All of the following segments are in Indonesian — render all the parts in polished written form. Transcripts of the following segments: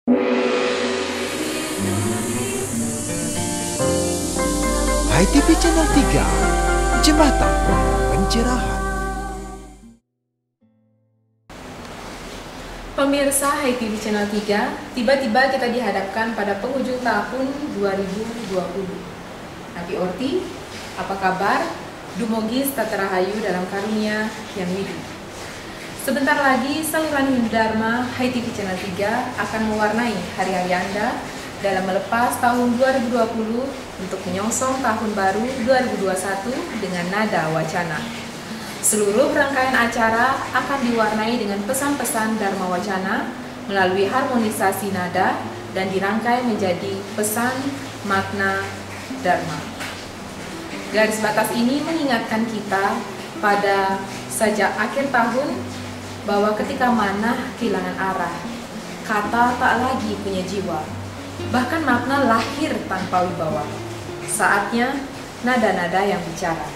HiTV Channel 3, Jembatan Pencerahan. Pemirsa HiTV Channel 3, tiba-tiba kita dihadapkan pada penghujung tahun 2020. Nabi Orti, apa kabar? Dumogis Tatarahayu dalam karunia yang widu. Sebentar lagi saluran Hindu Dharma HiTV Channel 3 akan mewarnai hari-hari Anda dalam melepas tahun 2020 untuk menyongsong tahun baru 2021 dengan nada wacana. Seluruh rangkaian acara akan diwarnai dengan pesan-pesan Dharma Wacana melalui harmonisasi nada dan dirangkai menjadi pesan makna Dharma. Garis batas ini mengingatkan kita pada sejak akhir tahun bahwa ketika manah kehilangan arah, kata tak lagi punya jiwa, bahkan makna lahir tanpa wibawa. Saatnya nada-nada yang bicara.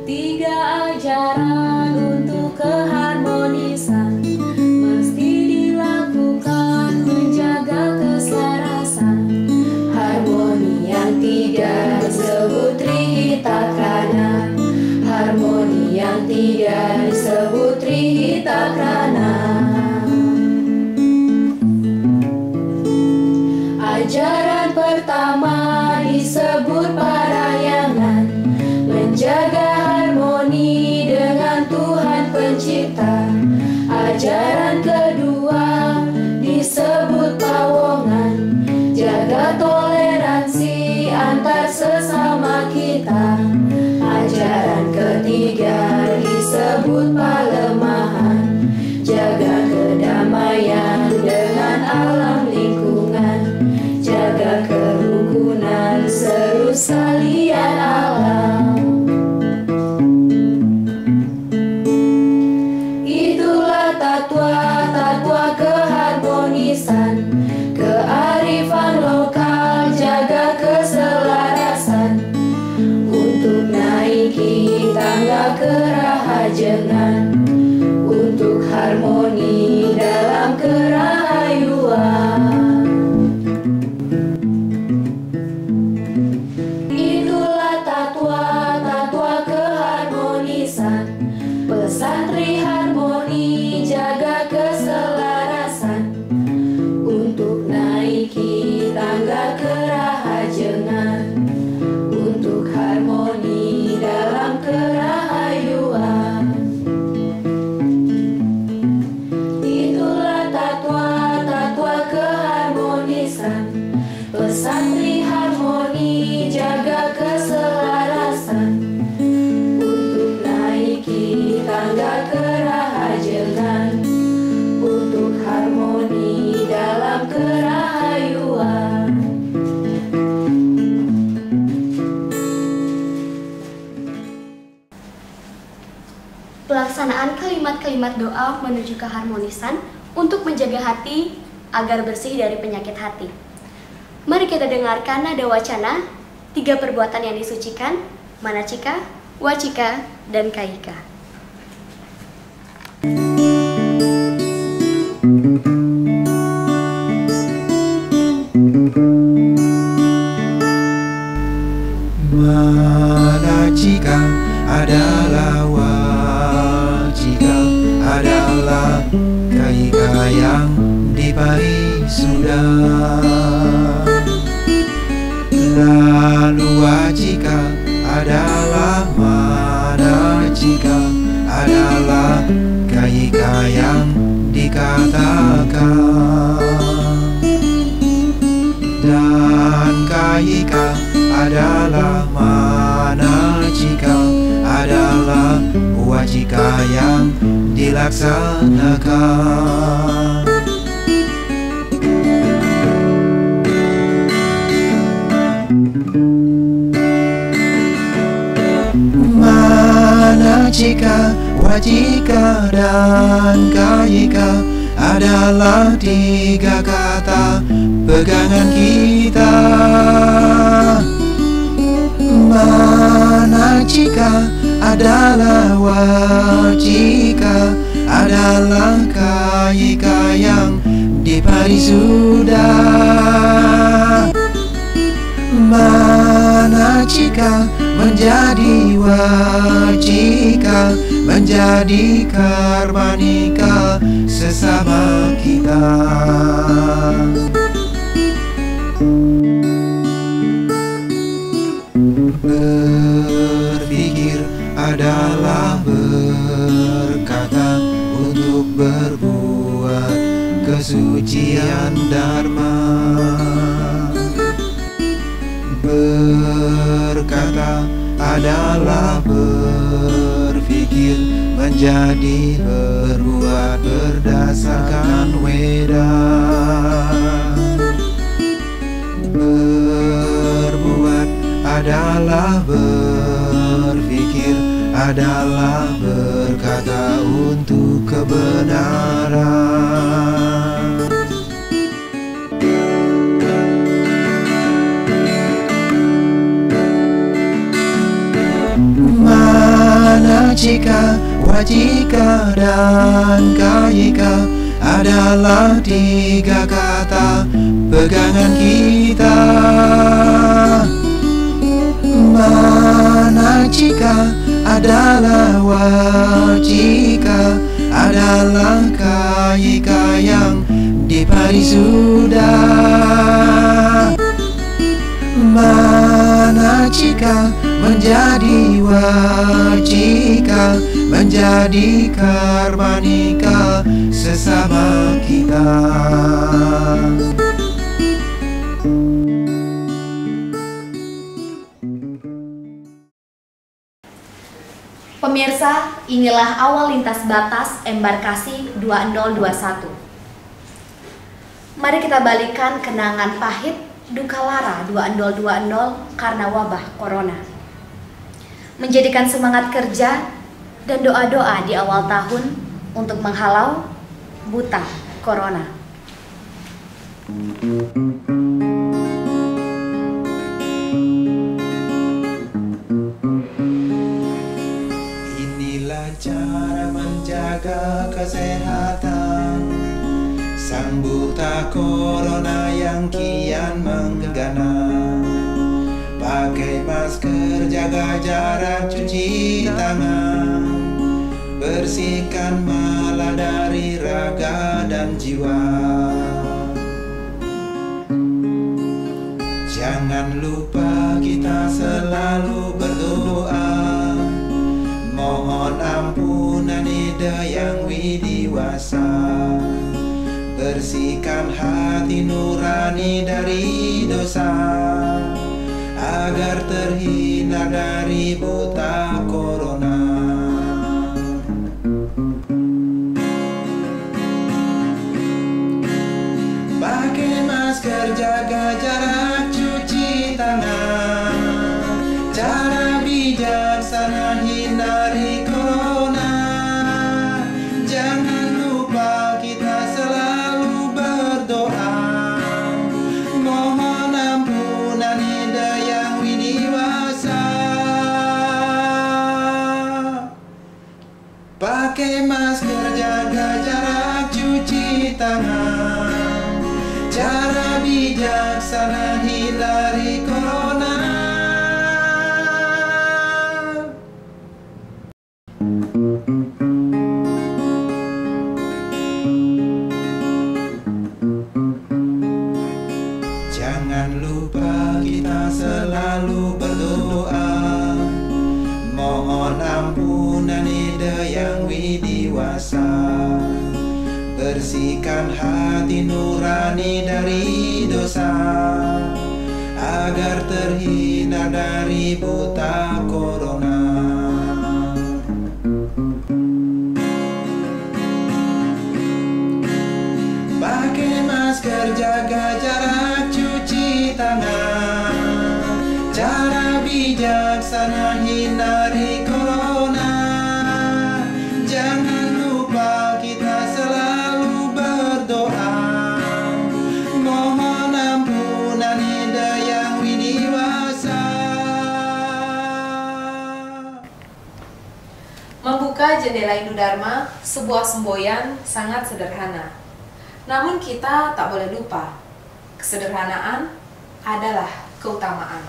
Tiga ajaran untuk keharmonisan mesti dilakukan menjaga keselarasan. Harmoni yang tidak disebut trihitakrana, harmoni yang tidak disebut trihitakrana. Ajaran pertama disebut parayangan, menjaga harmoni dengan Tuhan Pencipta. Ajaran kedua disebut pawongan, jaga toleransi antar sesama kita. Ajaran ketiga disebut palemahan, jaga kedamaian dengan alam lingkungan, jaga kerukunan seru sekalian alam. Itulah tatwa keharmonisan, kearifan lokal, jaga keselarasan. Untuk naiki tangga kerahajengan, untuk harmoni dalam kerahayuan. Itulah tatwa keharmonisan, pesantri harmoni, jaga keselarasan. Untuk naiki tangga kerahajengan, untuk harmoni dalam kerahayuan. Itulah tatwa keharmonisan, pesantri harmoni, jaga keselarasan. Untuk naiki tangga kerahajengan, untuk harmoni dalam kerahayuan. Pelaksanaan kalimat-kalimat doa menuju keharmonisan untuk menjaga hati agar bersih dari penyakit hati. Mari kita dengarkan nada wacana, 3 perbuatan yang disucikan, manacika, wacika, dan kaika. Manacika adalah wacika, adalah kaika yang dipari sudah. Lalu wacika adalah manacika, adalah kaika yang dikatakan. Dan kaika adalah manacika, adalah wacika yang dilaksanakan. Manacika, wacika, dan kaika adalah 3 kata pegangan kita. Manacika adalah wajika, adalah kayika yang dipari sudah. Manacika menjadi wajika, menjadi karmanika sesama kita. Berpikir adalah berkata, untuk berbuat kesucian dharma. Berkata adalah berpikir, menjadi berbuat berdasarkan Weda. Berbuat adalah berpikir, adalah berkata untuk kebenaran. Manacika, wajika, dan kayika adalah tiga kata pegangan kita. Manacika adalah wajika, adalah kayika yang dipari sudah. Manacika menjadi wajika, menjadi karmanika sesama kita. Pemirsa, inilah awal lintas batas embarkasi 2021. Mari kita balikan kenangan pahit duka lara 2020 karena wabah corona. Menjadikan semangat kerja dan doa-doa di awal tahun untuk menghalau buta corona. Cara menjaga kesehatan sang buta corona yang kian menggana. Pakai masker, jaga jarak, cuci tangan, bersihkan mala dari raga dan jiwa. Jangan lupa kita selalu berdoa, mohon ampunan ida yang widiwasa. Bersihkan hati nurani dari dosa, agar terhindar dari buta corona. Pakai masker, jaga jarak, cuci tangan, cara bijaksana hindari corona. Jangan lupa kita selalu berdoa, mohon ampunan ida yang widiwasa. Pakai masker, jaga jarak, cuci tangan, cara bijaksana hindari corona. Jangan lupa kita selalu berdoa, mohon ampunan ida yang widiwasa. Bersihkan hati nurani dari dosa, agar terhindar dari buta corona. Pakai masker, jaga jarak, cuci tangan, cara bijaksana hindari corona. Jangan lupa kita selalu berdoa, mohon ampunan ida yang widiwasa. Membuka jendela Indodharma, sebuah semboyan sangat sederhana. Namun kita tak boleh lupa, kesederhanaan adalah keutamaan.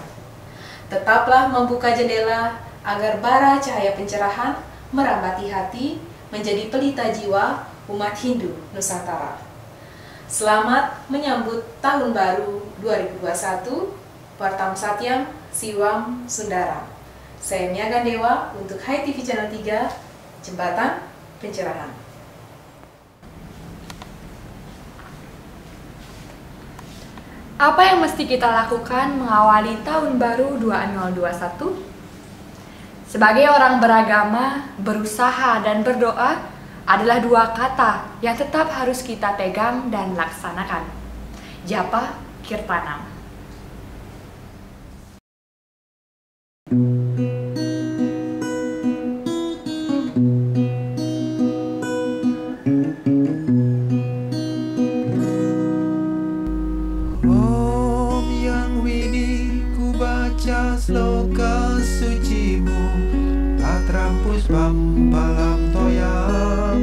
Tetaplah membuka jendela agar bara cahaya pencerahan merambati hati menjadi pelita jiwa umat Hindu Nusantara. Selamat menyambut Tahun Baru 2021, Vartam Satyam Siwam Sundaram. Saya Mia Gandewa untuk Hai TV Channel 3, Jembatan Pencerahan. Apa yang mesti kita lakukan mengawali Tahun Baru 2021? Sebagai orang beragama, berusaha dan berdoa adalah dua kata yang tetap harus kita pegang dan laksanakan. Japa Kirtanam. Om Yang Widi ku baca sloka sucimu, Patram puspam palam toyam,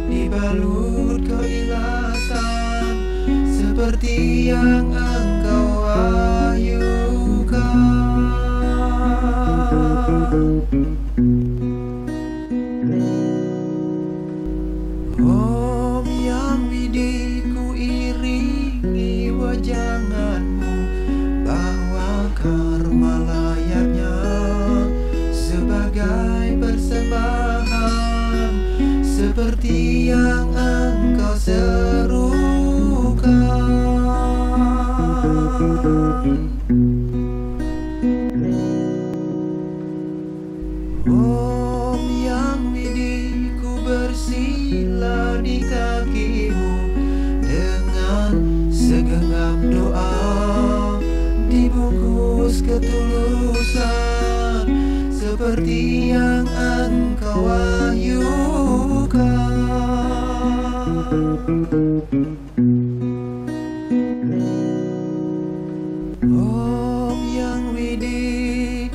dibalut keikhlasan seperti yang engkau ahyukan. Om Yang Widi ku iringi wajanganmu, bahwa karma layaknya sebagai persembahan seperti yang engkau serukan. Om Yang Widi ku bersila di kakimu dengan segenggam doa, dibungkus ketulusan seperti yang engkau ahyukan. Om Yang Widi,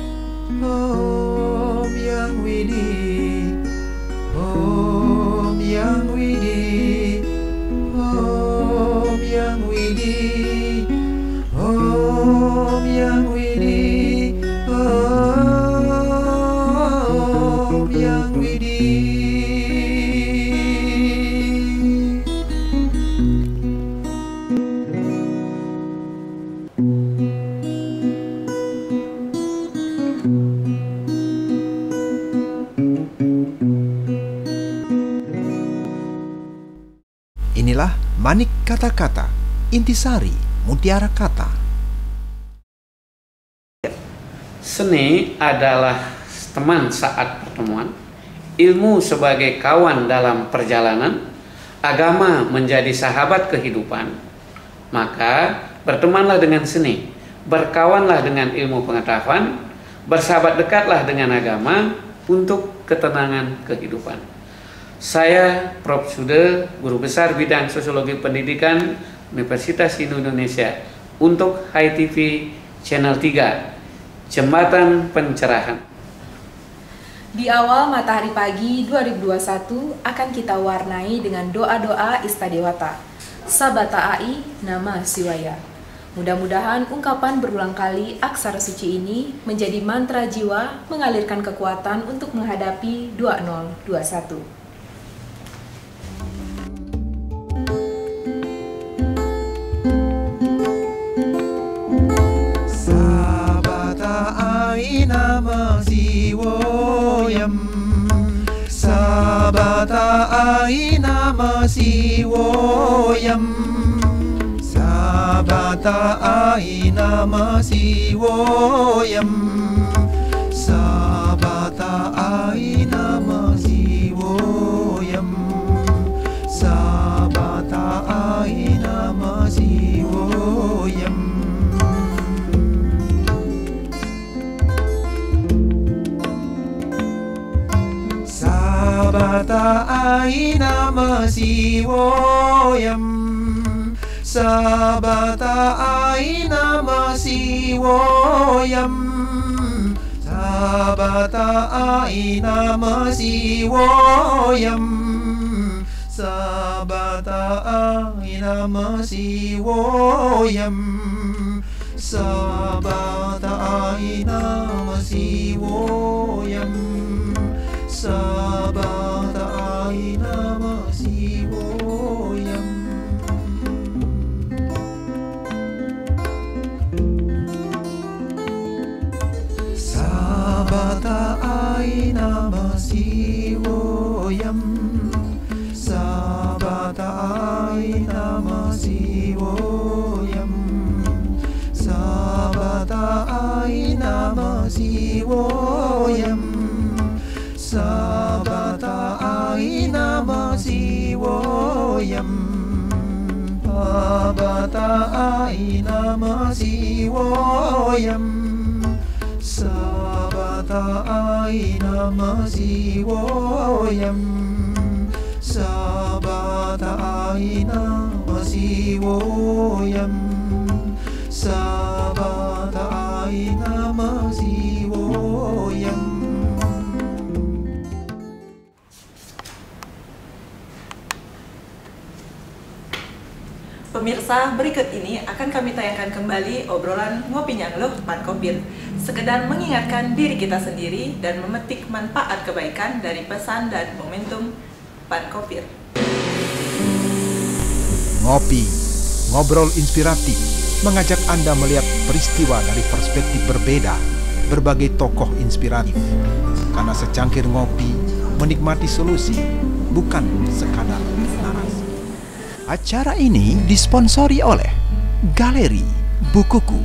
Om Yang Widi, Om Yang Widi, Om Yang Widi, Om Yang Widi, Om Yang Widi. Inilah Manik Kata-Kata, intisari mutiara kata. Seni adalah teman saat pertemuan, ilmu sebagai kawan dalam perjalanan, agama menjadi sahabat kehidupan. Maka bertemanlah dengan seni, berkawanlah dengan ilmu pengetahuan, bersahabat dekatlah dengan agama untuk ketenangan kehidupan. Saya Prof. Sude, Guru Besar Bidang Sosiologi Pendidikan Universitas Indonesia untuk Hai TV Channel 3, Jembatan Pencerahan. Di awal matahari pagi 2021 akan kita warnai dengan doa-doa Istadewata, Sabata Ai Nama Siwaya. Mudah-mudahan ungkapan berulang kali aksara suci ini menjadi mantra jiwa mengalirkan kekuatan untuk menghadapi 2021. Nama Siwoyam, Sabata Ai Nama Siwoyam, Sabata Ai Nama Siwoyam, Sabata Ai Nama Siwoyam, Sabata Ai Nama Siwoyam. Sabata Ai Nama Siwoyam, Sabata Ai Nama Siwoyam, Sabata Namah Shivayam. Sabata Namah Shivayam. Sabata Namah Shivayam. Sabata Namah Shivayam. Sabata Namah Shivayam. Sabata Namah Shivayam. Sabata Namah Shivayam. Sabata Namah Shivayam. Sabata Namah Shivayam. Sabata Namah Shivayam. Sabata Namah Shivayam. Sabata Namah Shivayam. Pemirsa, berikut ini akan kami tayangkan kembali obrolan Ngopi Nyangluh Pankopir, sekedar mengingatkan diri kita sendiri dan memetik manfaat kebaikan dari pesan dan momentum Pankopir. Ngopi, ngobrol inspiratif, mengajak Anda melihat peristiwa dari perspektif berbeda, berbagai tokoh inspiratif. Karena secangkir ngopi, menikmati solusi, bukan sekadar narasi. Acara ini disponsori oleh Galeri Bukuku,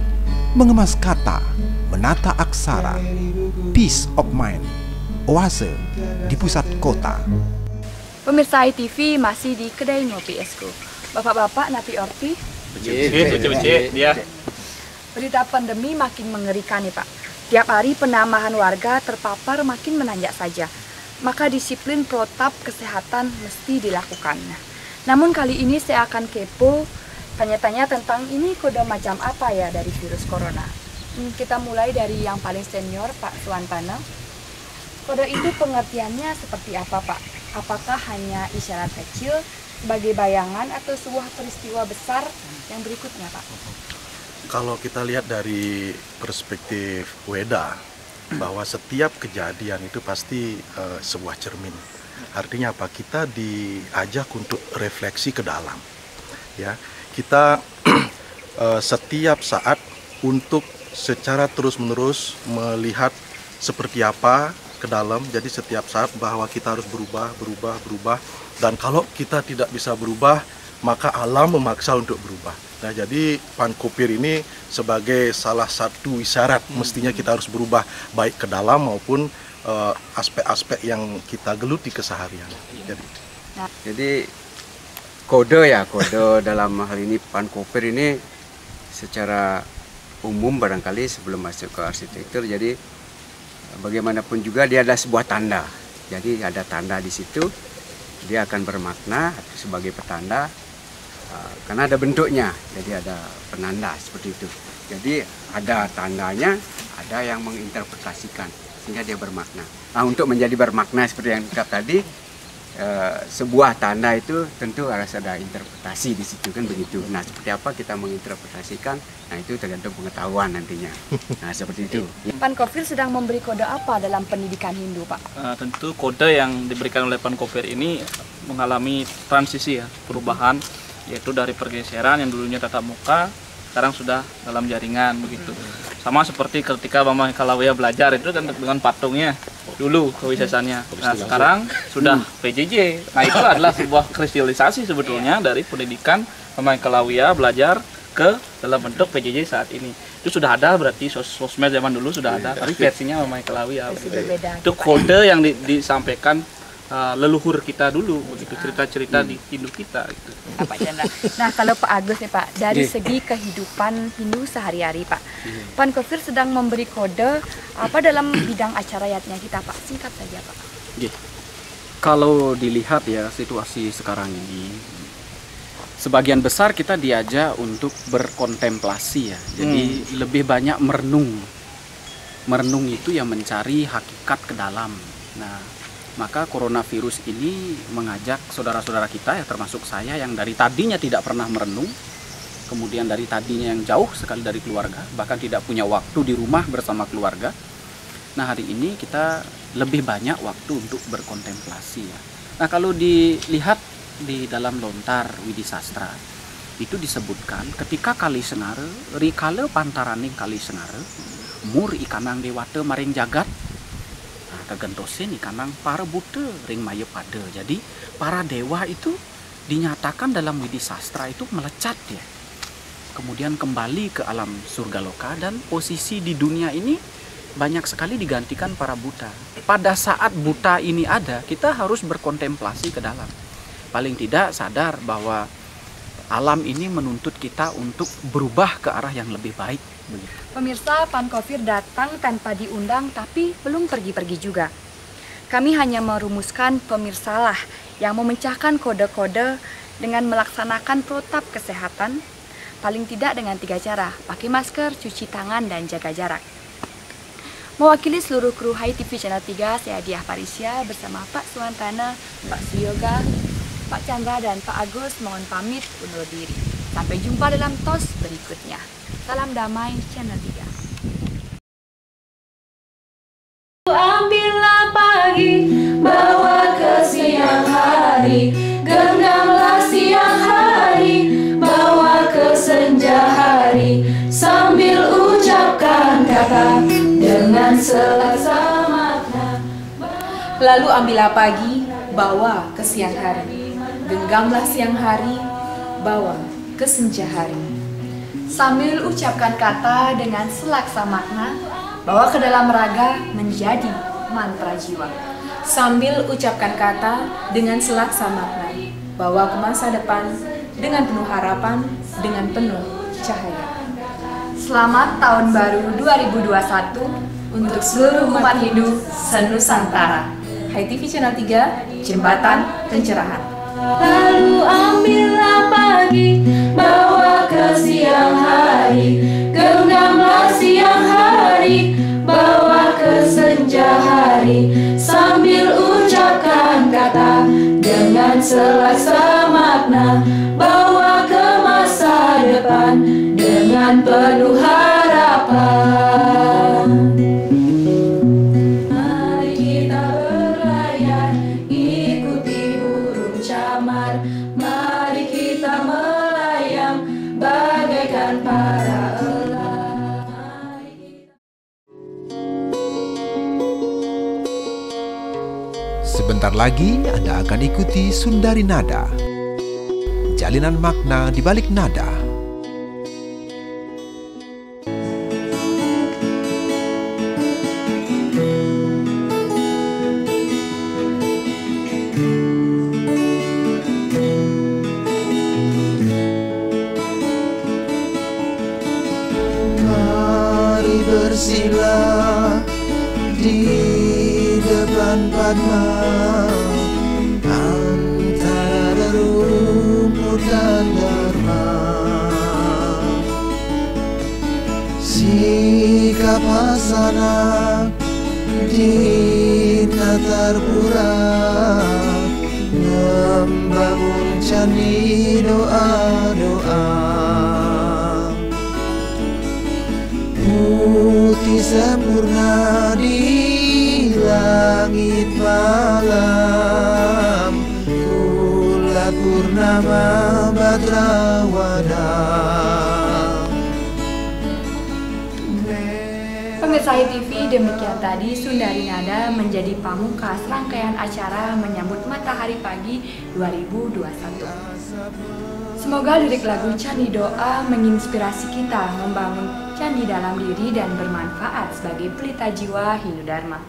mengemas kata, menata aksara, Peace of Mind, Oase di pusat kota. Pemirsa ITV masih di Kedai Ngopi Esku. Bapak-bapak, Napi Orti. Dia. Berita pandemi makin mengerikan nih Pak. Tiap hari penambahan warga terpapar makin menanjak saja. Maka disiplin protap kesehatan mesti dilakukan. Namun kali ini saya akan kepo tanya-tanya tentang ini kode macam apa ya dari virus corona. Kita mulai dari yang paling senior, Pak Suwantana. Kode itu pengertiannya seperti apa, Pak? Apakah hanya isyarat kecil sebagai bayangan atau sebuah peristiwa besar yang berikutnya, Pak? Kalau kita lihat dari perspektif Weda, bahwa setiap kejadian itu pasti sebuah cermin. Artinya apa? Kita diajak untuk refleksi ke dalam. Ya, kita setiap saat untuk secara terus-menerus melihat seperti apa ke dalam. Jadi setiap saat bahwa kita harus berubah. Dan kalau kita tidak bisa berubah, maka alam memaksa untuk berubah. Nah, jadi Pankopir ini sebagai salah satu isyarat mestinya kita harus berubah baik ke dalam maupun aspek-aspek yang kita geluti keseharian. Jadi kode dalam hal ini Pankopir ini secara umum barangkali sebelum masuk ke arsitektur, jadi bagaimanapun juga dia adalah sebuah tanda. Jadi ada tanda di situ, dia akan bermakna sebagai petanda karena ada bentuknya, jadi ada penanda seperti itu. Jadi ada tandanya, ada yang menginterpretasikan sehingga dia bermakna. Nah, untuk menjadi bermakna seperti yang kita tadi, sebuah tanda itu tentu harus ada interpretasi di situ, kan begitu. Nah, seperti apa kita menginterpretasikan, nah itu tergantung pengetahuan nantinya. Nah, seperti itu. Pankopir sedang memberi kode apa dalam pendidikan Hindu, Pak? Tentu kode yang diberikan oleh Pankopir ini mengalami transisi ya, perubahan, yaitu dari pergeseran yang dulunya tatap muka, sekarang sudah dalam jaringan begitu. Sama seperti ketika Mama Kalawia belajar itu kan dengan patungnya dulu kewisesannya. Nah, sekarang sudah PJJ. Nah, itu adalah sebuah kristalisasi sebetulnya dari pendidikan Mama Kalawia belajar ke dalam bentuk PJJ saat ini. Itu sudah ada, berarti sosmed zaman dulu sudah ada, tapi versinya Mama Kalawia. Itu kode yang disampaikan leluhur kita dulu, begitu, cerita-cerita di Hindu kita gitu. Pak Chandra. Nah, kalau Pak Agus nih Pak, dari segi kehidupan Hindu sehari-hari Pak, Pankopir sedang memberi kode apa dalam bidang acara yatnya kita Pak? Singkat saja Pak. Kalau dilihat ya situasi sekarang ini, sebagian besar kita diajak untuk berkontemplasi ya, jadi lebih banyak merenung merenung itu yang mencari hakikat ke dalam. Nah, maka coronavirus ini mengajak saudara-saudara kita, ya termasuk saya yang dari tadinya tidak pernah merenung, kemudian dari tadinya yang jauh sekali dari keluarga, bahkan tidak punya waktu di rumah bersama keluarga. Nah, hari ini kita lebih banyak waktu untuk berkontemplasi ya. Nah, kalau dilihat di dalam lontar Widi Sastra, itu disebutkan ketika Kali Sengare, rikale pantaraning Kali Sengare, mur ikanang dewata maring jagat, nah, kegentosin ikanang para buta ring maya pada. Jadi para dewa itu dinyatakan dalam Widi Sastra itu melecat ya, kemudian kembali ke alam surga loka, dan posisi di dunia ini banyak sekali digantikan para buta. Pada saat buta ini ada, kita harus berkontemplasi ke dalam. Paling tidak sadar bahwa alam ini menuntut kita untuk berubah ke arah yang lebih baik. Begitu. Pemirsa, Pankopir datang tanpa diundang tapi belum pergi-pergi juga. Kami hanya merumuskan pemirsalah yang memecahkan kode-kode dengan melaksanakan protap kesehatan, paling tidak dengan 3 cara, pakai masker, cuci tangan, dan jaga jarak. Mewakili seluruh kru Hai TV Channel 3, saya Diah Parisya bersama Pak Suwantana, Pak Suyoga, Pak Chandra, dan Pak Agus mohon pamit undur diri. Sampai jumpa dalam tos berikutnya. Salam damai Channel 3. Ambillah pagi, bawa ke siang hari, genggamlah siang hari, bawa ke senja hari, sambil ucapkan kata dengan selasa makna. Lalu ambillah pagi, bawa ke siang hari, genggamlah siang hari, bawa ke senja hari. Sambil ucapkan kata dengan selaksa makna, bawa ke dalam raga menjadi mantra jiwa. Sambil ucapkan kata dengan selaksa makna, bawa ke masa depan dengan penuh harapan, dengan penuh cahaya. Selamat Tahun Baru 2021 untuk seluruh umat Hindu se-Nusantara. Hai TV Channel 3, Jembatan Pencerahan. Lalu ambillah pagi, bawa ke siang hari, genggamlah siang hari, bawa ke senja hari, sambil ucapkan kata dengan selaksa makna, bawa ke masa depan dengan penuh harapan. Mari kita berlayar, ikuti burung camar, mari kita melayang bagaikan para elang. Sebentar lagi Anda akan ikuti Sundari Nada, jalinan makna di balik nada. Mari bersila di depan Padma, antara rumput dan dharma. Sikap hasanah di Natarpura, membangun candi doa-doa. Putih sempurna di langit malam, bulan purnama badrawada. Pemirsa Hai TV, demikian tadi Sundari Nada menjadi pamungkas rangkaian acara menyambut Matahari Pagi 2021. Semoga lirik lagu Candi Doa menginspirasi kita membangun candi dalam diri dan bermanfaat sebagai pelita jiwa Hindu Dharma.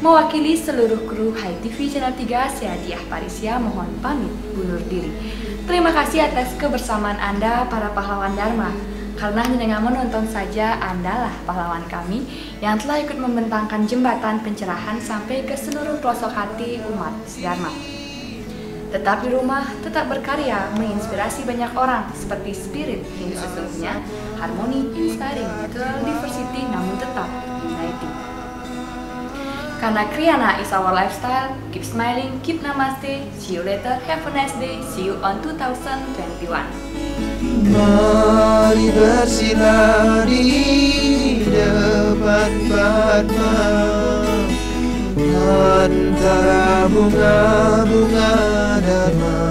Mewakili seluruh kru Hai TV Channel 3, saya Diah Parisya mohon pamit undur diri. Terima kasih atas kebersamaan Anda para pahlawan Dharma. Karena hanya dengan menonton saja Andalah pahlawan kami yang telah ikut membentangkan jembatan pencerahan sampai ke seluruh pelosok hati umat Dharma. Tetap di rumah, tetap berkarya, menginspirasi banyak orang seperti Spirit yang sesungguhnya Harmony Inspiring Girl Diversity namun tetap uniting. Karena Kriana is our lifestyle, keep smiling, keep namaste, see you later, have a nice day, see you on 2021. Mari bersinar di depan Padma, antara bunga-bunga Dharma.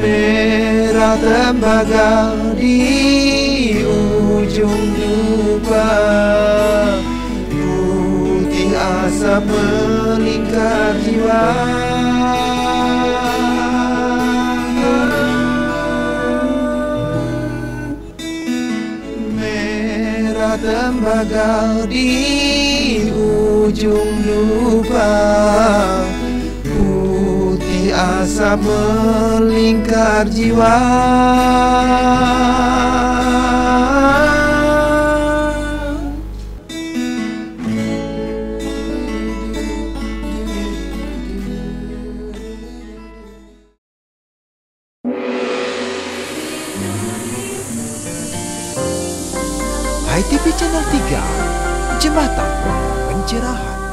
Merah tembaga di ujung dupa, putih asap melingkar jiwa. Merah tembaga di ujung dupa, putih asap melingkar jiwa. ITV Channel 3, Jembatan Pencerahan.